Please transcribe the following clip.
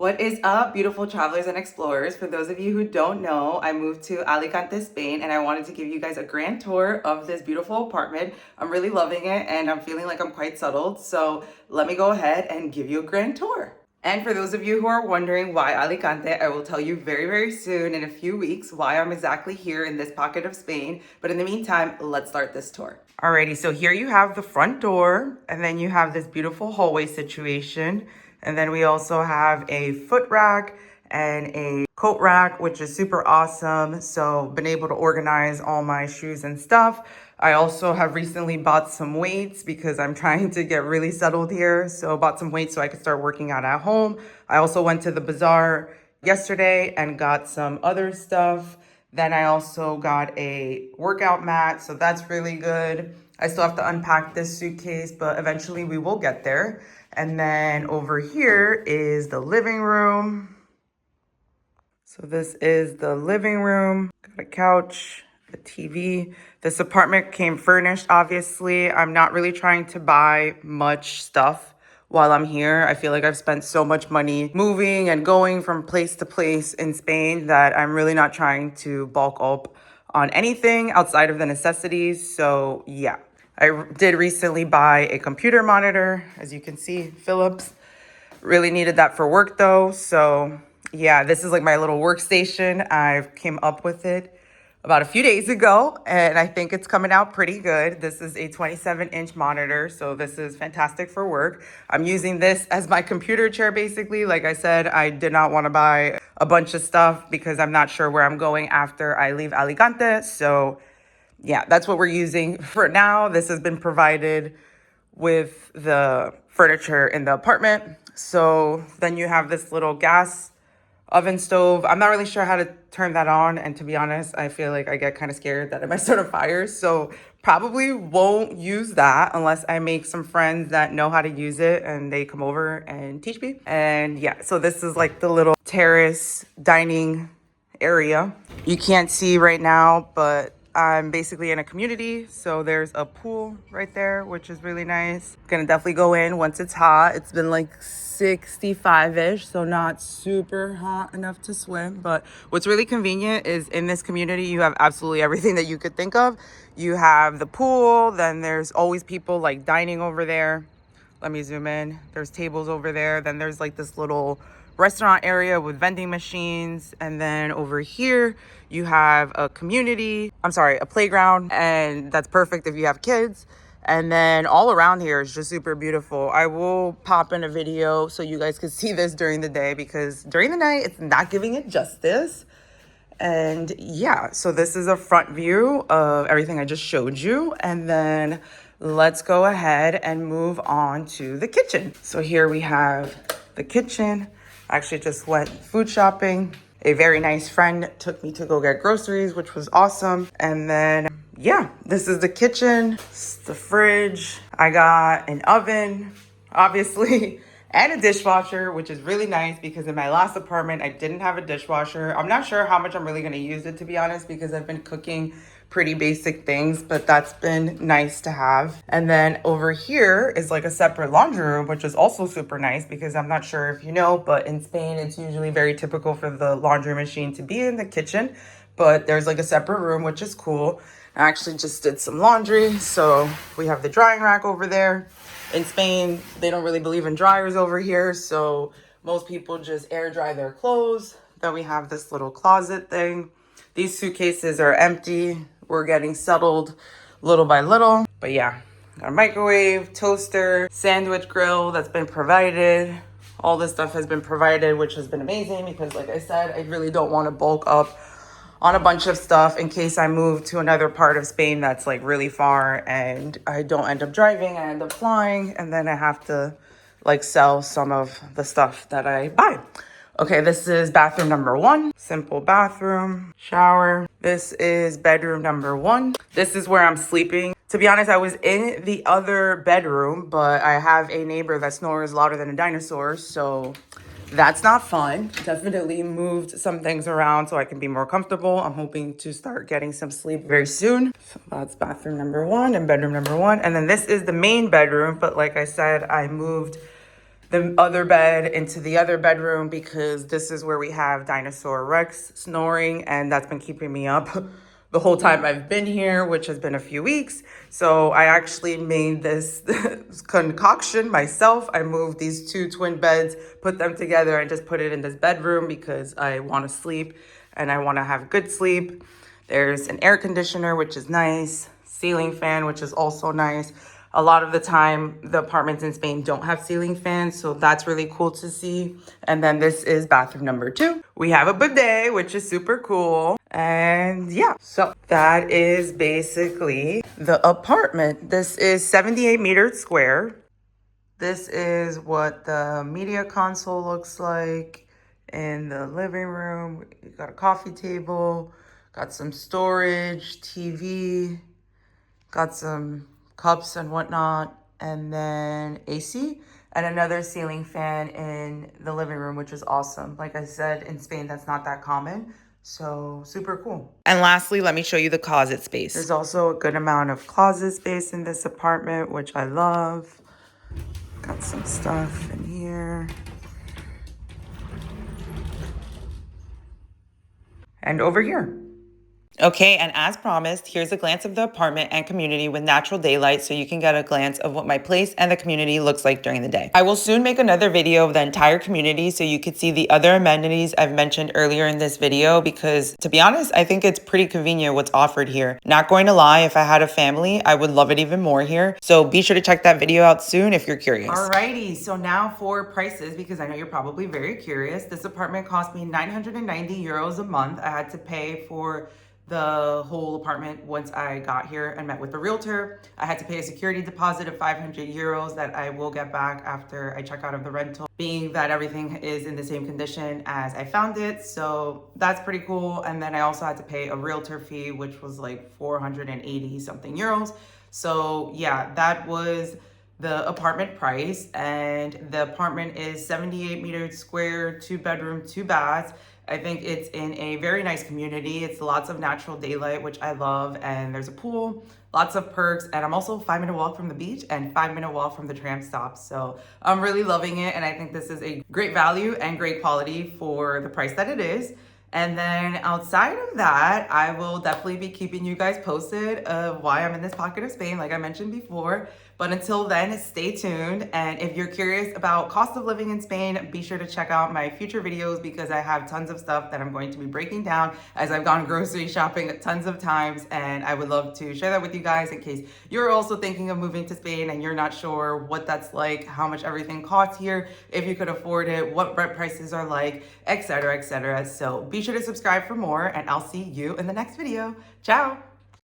What is up, beautiful travelers and explorers? For those of you who don't know, I moved to Alicante, Spain, and I wanted to give you guys a grand tour of this beautiful apartment. I'm really loving it, and I'm feeling like I'm quite settled. So let me go ahead and give you a grand tour. And for those of you who are wondering why Alicante, I will tell you very, very soon in a few weeks why I'm exactly here in this pocket of Spain. But in the meantime, let's start this tour. Alrighty, so here you have the front door, and then you have this beautiful hallway situation. And then we also have a foot rack and a coat rack, which is super awesome. So been able to organize all my shoes and stuff. I also have recently bought some weights because I'm trying to get really settled here. So bought some weights so I could start working out at home. I also went to the bazaar yesterday and got some other stuff. Then I also got a workout mat, so that's really good. I still have to unpack this suitcase, but eventually we will get there. And then over here is the living room. So this is the living room. Got a couch, a TV. This apartment came furnished, obviously. I'm not really trying to buy much stuff while I'm here. I feel like I've spent so much money moving and going from place to place in Spain that I'm really not trying to bulk up on anything outside of the necessities. So yeah, I did recently buy a computer monitor, as you can see, Philips. Really needed that for work though. So yeah, this is like my little workstation. I came up with it about a few days ago, and I think it's coming out pretty good. This is a 27-inch monitor, so this is fantastic for work. I'm using this as my computer chair, basically. Like I said, I did not want to buy a bunch of stuff because I'm not sure where I'm going after I leave Alicante. So yeah, that's what we're using for now. This has been provided with the furniture in the apartment. So then you have this little gas oven stove. I'm not really sure how to turn that on. And to be honest, I feel like I get kind of scared that it might start a fire. So probably won't use that unless I make some friends that know how to use it and they come over and teach me. And yeah, so this is like the little terrace dining area. You can't see right now, but I'm basically in a community. So there's a pool right there, which is really nice. Gonna definitely go in once it's hot. It's been like 65-ish, so not super hot enough to swim. But what's really convenient is in this community, you have absolutely everything that you could think of. You have the pool, then there's always people like dining over there. Let me zoom in. There's tables over there. Then there's like this little restaurant area with vending machines. And then over here, you have a playground. And that's perfect if you have kids. And then all around here is just super beautiful. I will pop in a video so you guys can see this during the day, because during the night, it's not giving it justice. And yeah, so this is a front view of everything I just showed you. And then let's go ahead and move on to the kitchen. So here we have the kitchen. I actually just went food shopping. A very nice friend took me to go get groceries, which was awesome. And then yeah, this is the kitchen. It's the fridge. I got an oven, obviously, and a dishwasher, which is really nice because in my last apartment, I didn't have a dishwasher. I'm not sure how much I'm really going to use it, to be honest, because I've been cooking pretty basic things, but that's been nice to have. And then over here is like a separate laundry room, which is also super nice because I'm not sure if you know, but in Spain, it's usually very typical for the laundry machine to be in the kitchen, but there's like a separate room, which is cool. I actually just did some laundry. So we have the drying rack over there. In Spain, they don't really believe in dryers over here. So most people just air dry their clothes. Then we have this little closet thing. These suitcases are empty. We're getting settled little by little. But yeah, got a microwave, toaster, sandwich grill that's been provided. All this stuff has been provided, which has been amazing because like I said, I really don't want to bulk up on a bunch of stuff in case I move to another part of Spain that's like really far and I don't end up driving, I end up flying, and then I have to like sell some of the stuff that I buy. Okay, this is bathroom number 1. Simple bathroom, shower. This is bedroom number 1. This is where I'm sleeping. To be honest, I was in the other bedroom, but I have a neighbor that snores louder than a dinosaur, so that's not fun. Definitely moved some things around so I can be more comfortable. I'm hoping to start getting some sleep very soon. So that's bathroom number 1 and bedroom number 1. And then this is the main bedroom. But like I said, I moved the other bed into the other bedroom because this is where we have Dinosaur Rex snoring, and that's been keeping me up the whole time I've been here, which has been a few weeks. So I actually made this concoction myself. I moved these two twin beds, put them together, and just put it in this bedroom because I want to sleep and I want to have good sleep. There's an air conditioner, which is nice, ceiling fan, which is also nice. A lot of the time, the apartments in Spain don't have ceiling fans, so that's really cool to see. And then this is bathroom number 2. We have a bidet, which is super cool. And yeah, so that is basically the apartment. This is 78 meters square. This is what the media console looks like in the living room. You got a coffee table, got some storage, TV, got some cups and whatnot, and then AC and another ceiling fan in the living room, which is awesome. Like I said, in Spain, that's not that common. So super cool. And lastly, let me show you the closet space. There's also a good amount of closet space in this apartment, which I love. Got some stuff in here. And over here. Okay, and as promised, here's a glance of the apartment and community with natural daylight so you can get a glance of what my place and the community looks like during the day. I will soon make another video of the entire community so you could see the other amenities I've mentioned earlier in this video because, to be honest, I think it's pretty convenient what's offered here. Not going to lie, if I had a family, I would love it even more here. So be sure to check that video out soon if you're curious. Alrighty, so now for prices, because I know you're probably very curious. This apartment cost me 990 euros a month. I had to pay for the whole apartment once I got here and met with the realtor. I had to pay a security deposit of 500 euros that I will get back after I check out of the rental, being that everything is in the same condition as I found it. So that's pretty cool. And then I also had to pay a realtor fee, which was like 480 something euros. So yeah, that was the apartment price. And the apartment is 78 meters square, 2 bedroom, 2 baths. I think it's in a very nice community. It's lots of natural daylight, which I love, and there's a pool, lots of perks, and I'm also 5-minute walk from the beach and 5-minute walk from the tram stop. So I'm really loving it, and I think this is a great value and great quality for the price that it is. And then outside of that, I will definitely be keeping you guys posted of why I'm in this pocket of Spain, like I mentioned before. But until then, stay tuned. And if you're curious about cost of living in Spain, be sure to check out my future videos because I have tons of stuff that I'm going to be breaking down as I've gone grocery shopping tons of times. And I would love to share that with you guys in case you're also thinking of moving to Spain and you're not sure what that's like, how much everything costs here, if you could afford it, what rent prices are like, etc., etc. So be sure to subscribe for more, and I'll see you in the next video. Ciao.